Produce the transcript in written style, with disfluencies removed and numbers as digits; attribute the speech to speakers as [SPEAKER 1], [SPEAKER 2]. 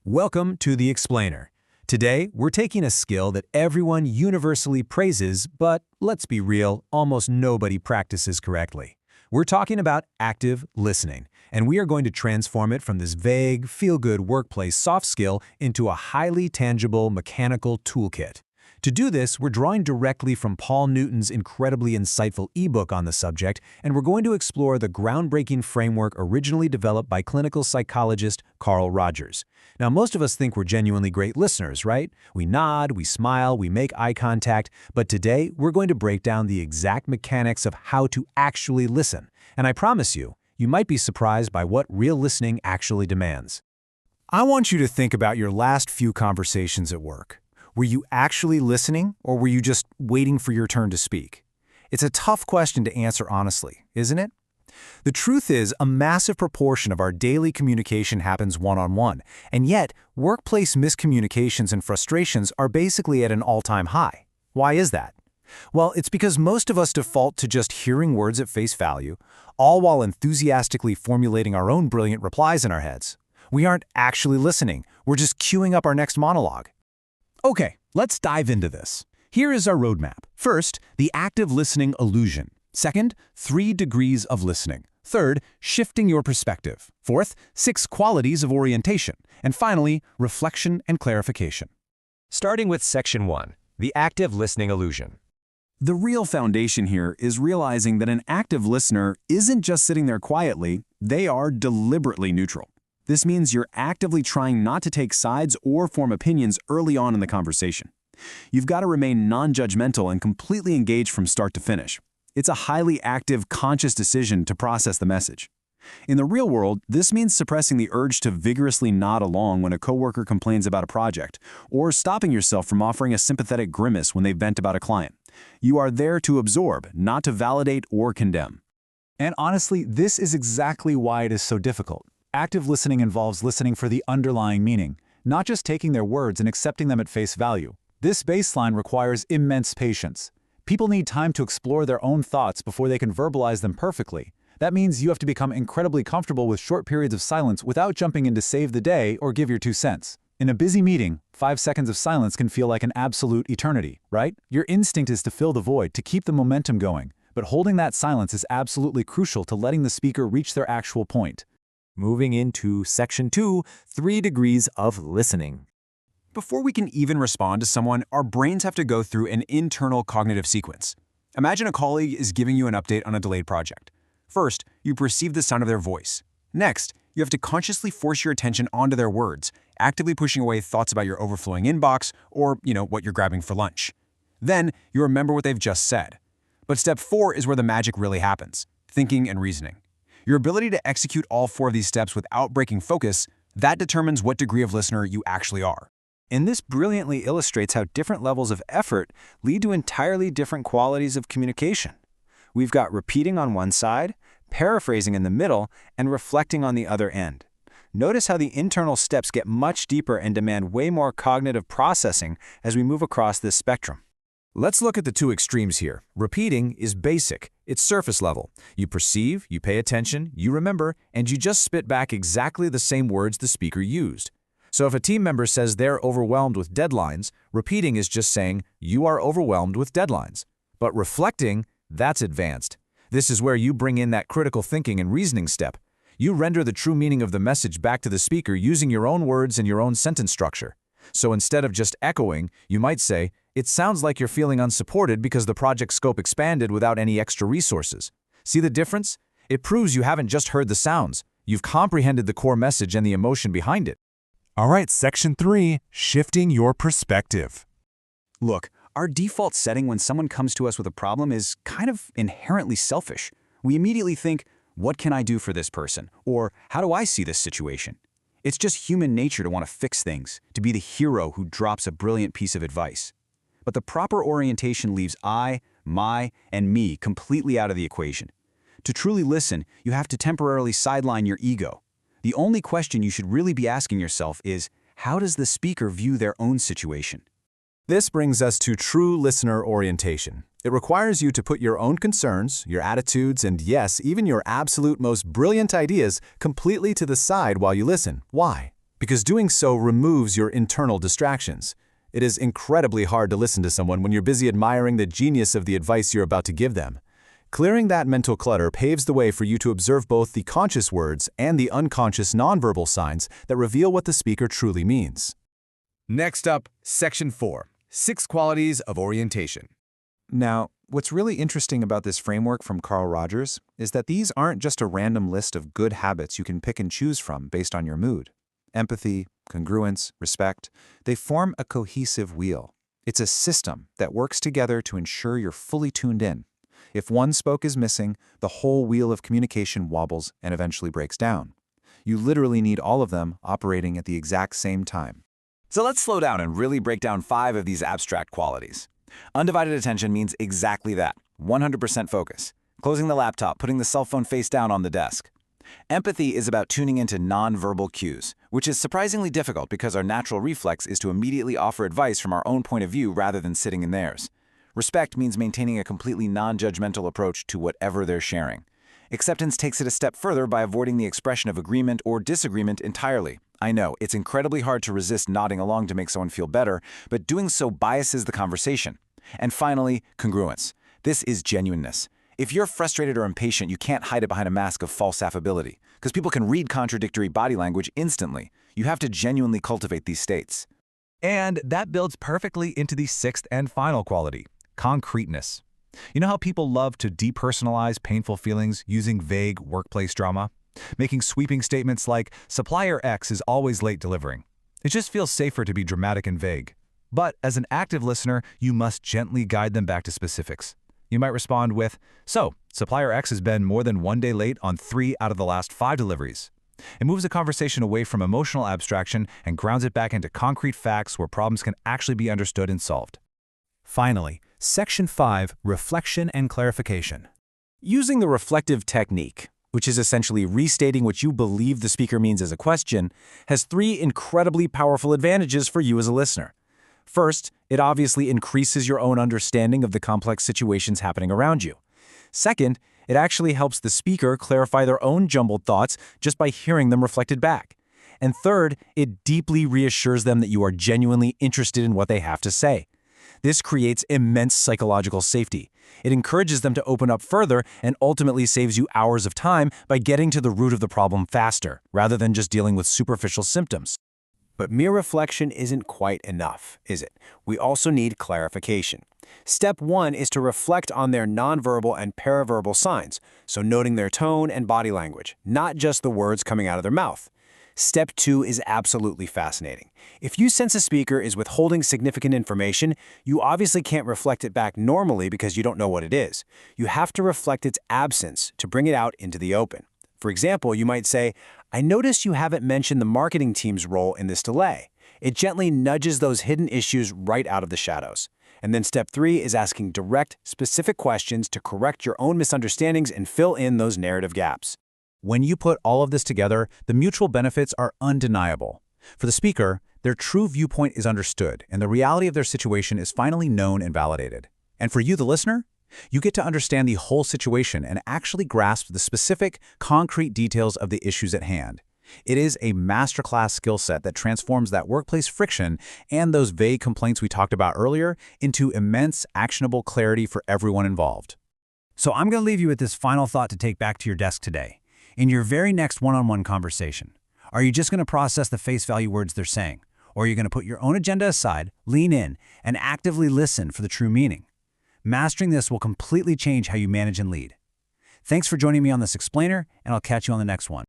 [SPEAKER 1] Welcome to The Explainer. Today, we're taking a skill that everyone universally praises, but let's be real, almost nobody practices correctly. We're talking about active listening, and we are going to transform it from this vague, feel-good workplace soft skill into a highly tangible mechanical toolkit. To do this, we're drawing directly from Paul Newton's incredibly insightful ebook on the subject, and we're going to explore the groundbreaking framework originally developed by clinical psychologist Carl Rogers. Now, most of us think we're genuinely great listeners, right? We nod, we smile, we make eye contact, but today we're going to break down the exact mechanics of how to actually listen. And I promise you, you might be surprised by what real listening actually demands. I want you to think about your last few conversations at work. Were you actually listening, or were you just waiting for your turn to speak? It's a tough question to answer honestly, isn't it? The truth is, a massive proportion of our daily communication happens one-on-one, and yet, workplace miscommunications and frustrations are basically at an all-time high. Why is that? Well, it's because most of us default to just hearing words at face value, all while enthusiastically formulating our own brilliant replies in our heads. We aren't actually listening, we're just queuing up our next monologue. Okay, let's dive into this. Here is our roadmap. First, the active listening illusion. Second, 3 degrees of listening. Third, shifting your perspective. Fourth, 6 qualities of orientation. And finally, reflection and clarification.
[SPEAKER 2] Starting with Section 1, the active listening illusion.
[SPEAKER 3] The real foundation here is realizing that an active listener isn't just sitting there quietly, they are deliberately neutral. This means you're actively trying not to take sides or form opinions early on in the conversation. You've got to remain non-judgmental and completely engaged from start to finish. It's a highly active, conscious decision to process the message. In the real world, this means suppressing the urge to vigorously nod along when a coworker complains about a project, or stopping yourself from offering a sympathetic grimace when they vent about a client. You are there to absorb, not to validate or condemn.
[SPEAKER 4] And honestly, this is exactly why it is so difficult. Active listening involves listening for the underlying meaning, not just taking their words and accepting them at face value. This baseline requires immense patience. People need time to explore their own thoughts before they can verbalize them perfectly. That means you have to become incredibly comfortable with short periods of silence without jumping in to save the day or give your 2 cents. In a busy meeting, 5 seconds of silence can feel like an absolute eternity, right? Your instinct is to fill the void, to keep the momentum going. But holding that silence is absolutely crucial to letting the speaker reach their actual point.
[SPEAKER 2] Moving into Section 2, 3 degrees of listening.
[SPEAKER 1] Before we can even respond to someone, our brains have to go through an internal cognitive sequence. Imagine a colleague is giving you an update on a delayed project. First, you perceive the sound of their voice. Next, you have to consciously force your attention onto their words, actively pushing away thoughts about your overflowing inbox or, what you're grabbing for lunch. Then, you remember what they've just said. But step 4 is where the magic really happens, thinking and reasoning. Your ability to execute all 4 of these steps without breaking focus, that determines what degree of listener you actually are.
[SPEAKER 4] And this brilliantly illustrates how different levels of effort lead to entirely different qualities of communication. We've got repeating on one side, paraphrasing in the middle, and reflecting on the other end. Notice how the internal steps get much deeper and demand way more cognitive processing as we move across this spectrum.
[SPEAKER 1] Let's look at the 2 extremes here. Repeating is basic. It's surface level. You perceive, you pay attention, you remember, and you just spit back exactly the same words the speaker used. So if a team member says they're overwhelmed with deadlines, repeating is just saying, you are overwhelmed with deadlines. But reflecting, that's advanced. This is where you bring in that critical thinking and reasoning step. You render the true meaning of the message back to the speaker using your own words and your own sentence structure. So instead of just echoing, you might say, it sounds like you're feeling unsupported because the project scope expanded without any extra resources. See the difference? It proves you haven't just heard the sounds. You've comprehended the core message and the emotion behind it.
[SPEAKER 5] All right, Section 3, shifting your perspective.
[SPEAKER 3] Look, our default setting when someone comes to us with a problem is kind of inherently selfish. We immediately think, what can I do for this person? Or how do I see this situation? It's just human nature to want to fix things, to be the hero who drops a brilliant piece of advice. But the proper orientation leaves I, my, and me completely out of the equation. To truly listen, you have to temporarily sideline your ego. The only question you should really be asking yourself is, how does the speaker view their own situation?
[SPEAKER 1] This brings us to true listener orientation. It requires you to put your own concerns, your attitudes, and yes, even your absolute most brilliant ideas completely to the side while you listen. Why? because doing so removes your internal distractions. It is incredibly hard to listen to someone when you're busy admiring the genius of the advice you're about to give them. Clearing that mental clutter paves the way for you to observe both the conscious words and the unconscious nonverbal signs that reveal what the speaker truly means. Next up, Section 4, 6 Qualities of Orientation.
[SPEAKER 4] Now, what's really interesting about this framework from Carl Rogers is that these aren't just a random list of good habits you can pick and choose from based on your mood. Empathy, congruence, respect, they form a cohesive wheel. It's a system that works together to ensure you're fully tuned in. If one spoke is missing, the whole wheel of communication wobbles and eventually breaks down. You literally need all of them operating at the exact same time.
[SPEAKER 2] So let's slow down and really break down 5 of these abstract qualities. Undivided attention means exactly that, 100% focus. Closing the laptop, putting the cell phone face down on the desk. Empathy is about tuning into nonverbal cues, which is surprisingly difficult because our natural reflex is to immediately offer advice from our own point of view rather than sitting in theirs. Respect means maintaining a completely non-judgmental approach to whatever they're sharing. Acceptance takes it a step further by avoiding the expression of agreement or disagreement entirely. I know, it's incredibly hard to resist nodding along to make someone feel better, but doing so biases the conversation. And finally, congruence. This is genuineness. If you're frustrated or impatient, you can't hide it behind a mask of false affability, because people can read contradictory body language instantly. You have to genuinely cultivate these states.
[SPEAKER 5] And that builds perfectly into the 6th and final quality, concreteness. You know how people love to depersonalize painful feelings using vague workplace drama? Making sweeping statements like, supplier X is always late delivering. It just feels safer to be dramatic and vague. But as an active listener, you must gently guide them back to specifics. You might respond with, so, supplier X has been more than 1 day late on 3 out of the last 5 deliveries. It moves the conversation away from emotional abstraction and grounds it back into concrete facts where problems can actually be understood and solved.
[SPEAKER 1] Finally, Section 5, Reflection and Clarification. Using the reflective technique, which is essentially restating what you believe the speaker means as a question, has 3 incredibly powerful advantages for you as a listener. First, it obviously increases your own understanding of the complex situations happening around you. Second, it actually helps the speaker clarify their own jumbled thoughts just by hearing them reflected back. And third, it deeply reassures them that you are genuinely interested in what they have to say. This creates immense psychological safety. It encourages them to open up further and ultimately saves you hours of time by getting to the root of the problem faster, rather than just dealing with superficial symptoms. But mere reflection isn't quite enough, is it? We also need clarification. Step 1 is to reflect on their nonverbal and paraverbal signs, so noting their tone and body language, not just the words coming out of their mouth. Step 2 is absolutely fascinating. If you sense a speaker is withholding significant information, you obviously can't reflect it back normally because you don't know what it is. You have to reflect its absence to bring it out into the open. For example, you might say, I noticed you haven't mentioned the marketing team's role in this delay. It gently nudges those hidden issues right out of the shadows. And then step 3 is asking direct, specific questions to correct your own misunderstandings and fill in those narrative gaps.
[SPEAKER 4] When you put all of this together, the mutual benefits are undeniable. For the speaker, their true viewpoint is understood, and the reality of their situation is finally known and validated. And for you, the listener, you get to understand the whole situation and actually grasp the specific, concrete details of the issues at hand. It is a masterclass skill set that transforms that workplace friction and those vague complaints we talked about earlier into immense, actionable clarity for everyone involved.
[SPEAKER 1] So I'm going to leave you with this final thought to take back to your desk today. In your very next one-on-one conversation, are you just going to process the face value words they're saying? Or are you going to put your own agenda aside, lean in, and actively listen for the true meaning? Mastering this will completely change how you manage and lead. Thanks for joining me on this explainer, and I'll catch you on the next one.